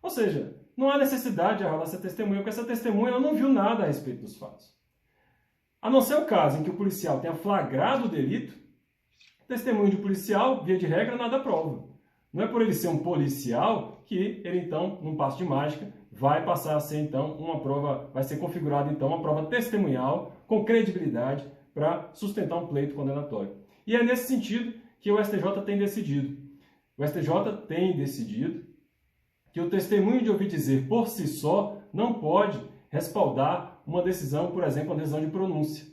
Ou seja, não há necessidade de arrolar essa testemunha, porque essa testemunha ela não viu nada a respeito dos fatos. A não ser o caso em que o policial tenha flagrado o delito, testemunho de policial, via de regra, nada prova. Não é por ele ser um policial que ele, então, num passo de mágica, vai passar a ser, então, vai ser configurada, então, uma prova testemunhal com credibilidade para sustentar um pleito condenatório. E é nesse sentido que o STJ tem decidido. O STJ tem decidido que o testemunho de ouvir dizer por si só não pode respaldar uma decisão, por exemplo, uma decisão de pronúncia.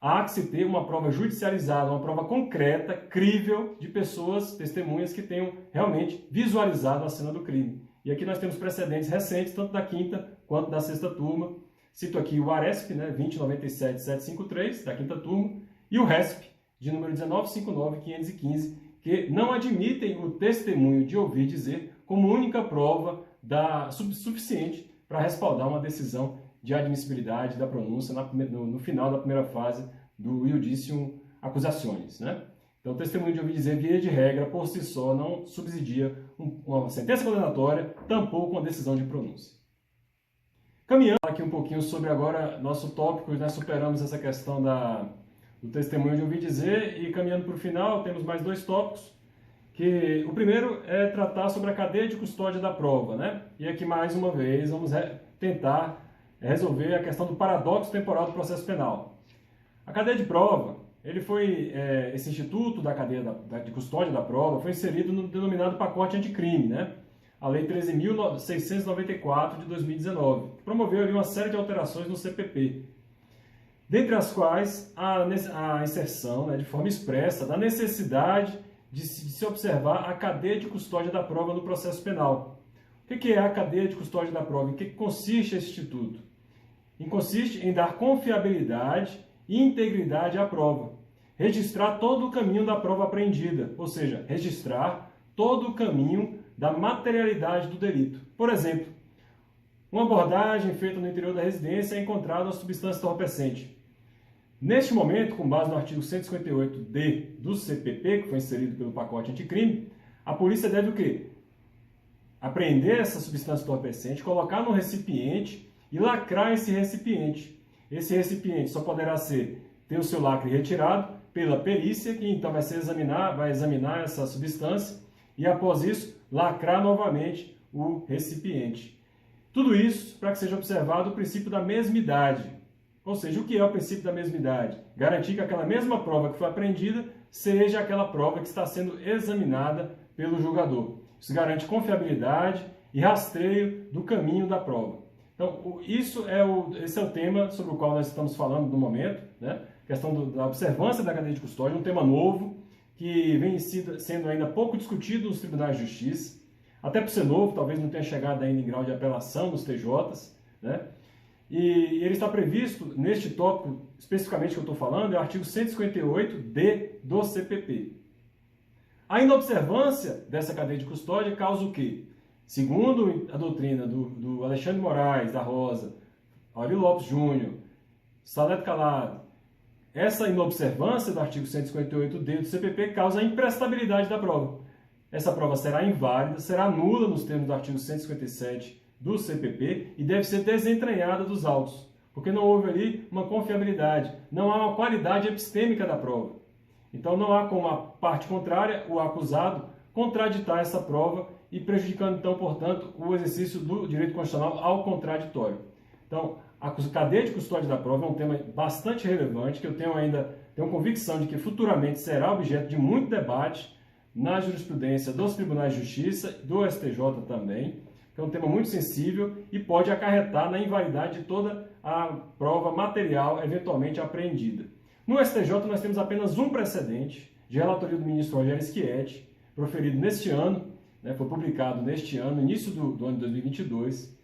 Há que se ter uma prova judicializada, uma prova concreta, crível, de pessoas, testemunhas que tenham realmente visualizado a cena do crime. E aqui nós temos precedentes recentes, tanto da 5ª quanto da 6ª turma. Cito aqui o ARESP, 2097753, da 5ª turma, e o RESP, de número 1959515, que não admitem o testemunho de ouvir dizer como única prova suficiente para respaldar uma decisão de admissibilidade da pronúncia no final da primeira fase do iudicium accusationis. Então, o testemunho de ouvir dizer, via de regra, por si só, não subsidia uma sentença condenatória, tampouco uma decisão de pronúncia. Caminhando aqui um pouquinho sobre agora nosso tópico, nós superamos essa questão do testemunho de ouvir dizer e caminhando para o final, temos mais dois tópicos, que o primeiro é tratar sobre a cadeia de custódia da prova, né? E aqui mais uma vez vamos tentar resolver a questão do paradoxo temporal do processo penal. A cadeia de prova, esse instituto da cadeia de custódia da prova foi inserido no denominado pacote anticrime, né? A Lei 13.694 de 2019, que promoveu ali uma série de alterações no CPP, dentre as quais a inserção, né, de forma expressa, da necessidade de se observar a cadeia de custódia da prova no processo penal. O que é a cadeia de custódia da prova? Em que consiste esse instituto? Consiste em dar confiabilidade e integridade à prova, registrar todo o caminho da prova apreendida, ou seja, registrar todo o caminho da materialidade do delito. Por exemplo, uma abordagem feita no interior da residência é encontrada uma substância entorpecente. Neste momento, com base no artigo 158-D do CPP, que foi inserido pelo pacote anticrime, a polícia deve o quê? Apreender essa substância entorpecente, colocar no recipiente e lacrar esse recipiente. Esse recipiente só poderá ter o seu lacre retirado pela perícia, que então vai examinar essa substância e, após isso, lacrar novamente o recipiente. Tudo isso para que seja observado o princípio da mesmidade. Ou seja, o que é o princípio da mesmidade? Garantir que aquela mesma prova que foi apreendida seja aquela prova que está sendo examinada pelo julgador. Isso garante confiabilidade e rastreio do caminho da prova. Então, esse é o tema sobre o qual nós estamos falando no momento, né? A questão da observância da cadeia de custódia, um tema novo, que vem sendo ainda pouco discutido nos tribunais de justiça, até por ser novo, talvez não tenha chegado ainda em grau de apelação nos TJs, né? E ele está previsto, neste tópico especificamente que eu estou falando, é o artigo 158-D do CPP. A inobservância dessa cadeia de custódia causa o quê? Segundo a doutrina do Alexandre Moraes da Rosa, Auri Lopes Júnior, Salete Calado, essa inobservância do artigo 158-D do CPP causa a imprestabilidade da prova. Essa prova será inválida, será nula nos termos do artigo 157 do CPP e deve ser desentranhada dos autos, porque não houve ali uma confiabilidade, não há uma qualidade epistêmica da prova. Então não há como a parte contrária, o acusado, contraditar essa prova e prejudicando então, portanto, o exercício do direito constitucional ao contraditório. Então, a cadeia de custódia da prova é um tema bastante relevante, que eu tenho convicção de que futuramente será objeto de muito debate na jurisprudência dos tribunais de justiça, do STJ também, que é um tema muito sensível e pode acarretar na invalidade de toda a prova material eventualmente apreendida. No STJ nós temos apenas um precedente de relatoria do ministro Rogério Schietti, proferido neste ano, né, foi publicado neste ano, início do ano de 2022,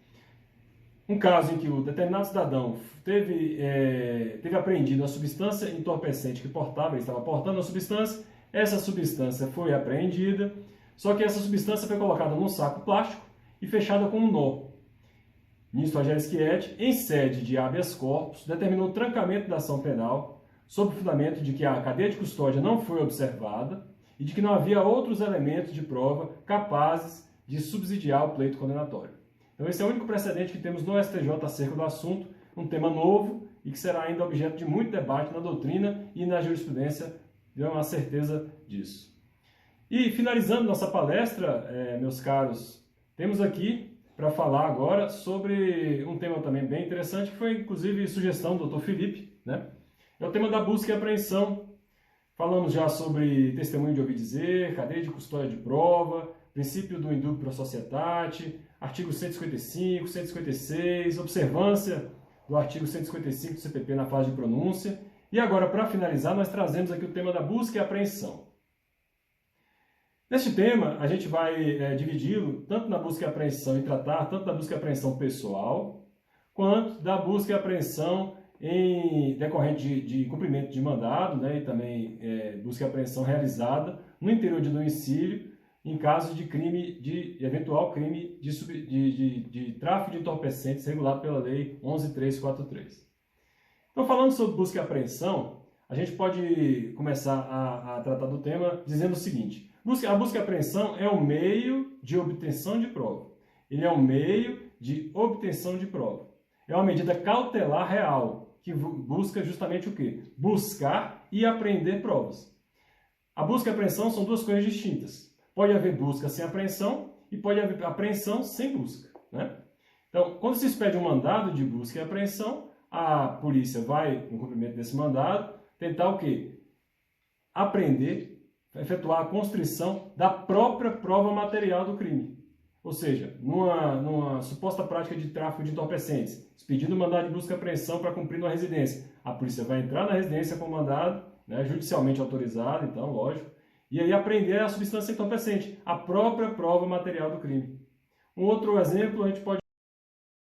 um caso em que o determinado cidadão teve apreendido uma substância entorpecente que ele estava portando a substância, essa substância foi apreendida, só que essa substância foi colocada num saco plástico e fechada com um nó. O ministro Rogério Schietti, em sede de habeas corpus, determinou o trancamento da ação penal sob o fundamento de que a cadeia de custódia não foi observada e de que não havia outros elementos de prova capazes de subsidiar o pleito condenatório. Então esse é o único precedente que temos no STJ acerca do assunto, um tema novo e que será ainda objeto de muito debate na doutrina e na jurisprudência, deu uma certeza disso. E finalizando nossa palestra, meus caros, temos aqui para falar agora sobre um tema também bem interessante, que foi inclusive sugestão do Dr. Felipe, né? É o tema da busca e apreensão. Falamos já sobre testemunho de ouvir dizer, cadeia de custódia de prova, princípio do indúbio pro societate, artigo 155, 156, observância do artigo 155 do CPP na fase de pronúncia. E agora, para finalizar, nós trazemos aqui o tema da busca e apreensão. Neste tema, a gente vai dividi-lo tanto na busca e apreensão e tratar tanto da busca e apreensão pessoal, quanto da busca e apreensão em decorrente de cumprimento de mandado, né, e também busca e apreensão realizada no interior de domicílio, em caso de eventual crime de tráfico de entorpecentes regulado pela Lei 11.343. Então, falando sobre busca e apreensão, a gente pode começar a tratar do tema dizendo o seguinte: a busca e apreensão é um meio de obtenção de prova. Ele é um meio de obtenção de prova. É uma medida cautelar real, que busca justamente o quê? Buscar e apreender provas. A busca e a apreensão são duas coisas distintas. Pode haver busca sem apreensão e pode haver apreensão sem busca, né? Então, quando se expede um mandado de busca e apreensão, a polícia vai, no cumprimento desse mandado, tentar o quê? Apreender, efetuar a constrição da própria prova material do crime. Ou seja, numa suposta prática de tráfico de entorpecentes, pedindo mandado de busca e apreensão para cumprir numa residência, a polícia vai entrar na residência com mandado, né, judicialmente autorizado, então, lógico, e aí apreender a substância entorpecente, a própria prova material do crime. Um outro exemplo, a gente pode